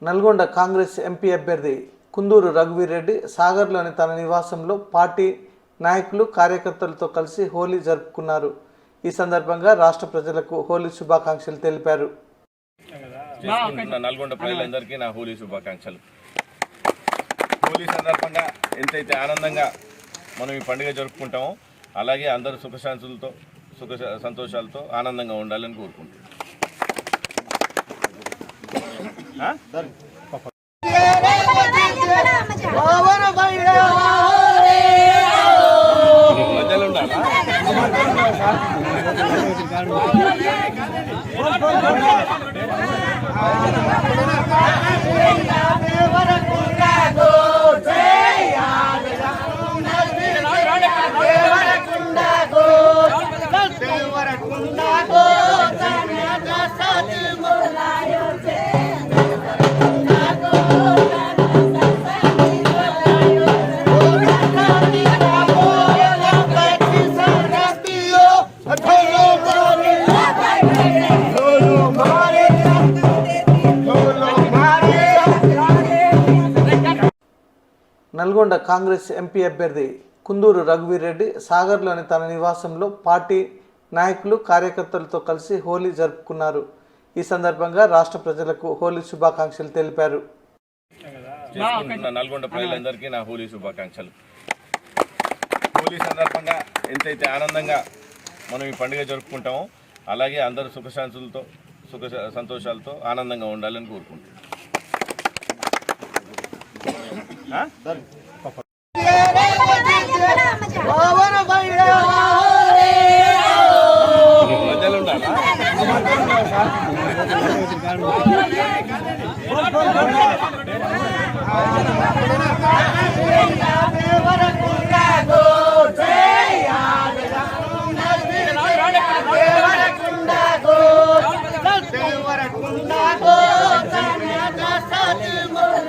Nalgonda Congress MP అభ్యర్థి కుందూరు రఘువీర్ రెడ్డి సాగర్లోని తన నివాసంలో పార్టీ నాయకులు కార్యకర్తలతో కలిసి హోలీ జరుపుకున్నారు. ఈ సందర్భంగా రాష్ట్ర ప్రజలకు హోలీ శుభాకాంక్షలు తెలిపారు. నల్గొండ ప్రజలందరికీ నా హోలీ శుభాకాంక్షలు. హోలీ సందర్భంగా ఎంతైతే ఆనందంగా మనం ఈ పండుగ జరుపుకుంటామో అలాగే అందరూ సుఖశాంతులతో సంతోషాలతో ఆనందంగా ఉండాలని కోరుకుంటున్నాం. మధ్యలో ఉండాలా? నల్గొండ కాంగ్రెస్ ఎంపీ అభ్యర్థి కుందూరు రఘువీర్ రెడ్డి సాగర్లోని తన నివాసంలో పార్టీ నాయకులు కార్యకర్తలతో కలిసి హోలీ జరుపుకున్నారు. ఈ సందర్భంగా రాష్ట్ర ప్రజలకు హోలీ శుభాకాంక్షలు తెలిపారు. నల్గొండ ప్రజలందరికీ నా హోలీ శుభాకాంక్షలు. హోలీ సందర్భంగా ఎంతైతే ఆనందంగా మనం ఈ పండుగ జరుపుకుంటామో అలాగే అందరూ సుఖశాంతులతో సంతోషాలతో ఆనందంగా ఉండాలని కోరుకుంటున్నాం. మధ్యలో ఉండాలా?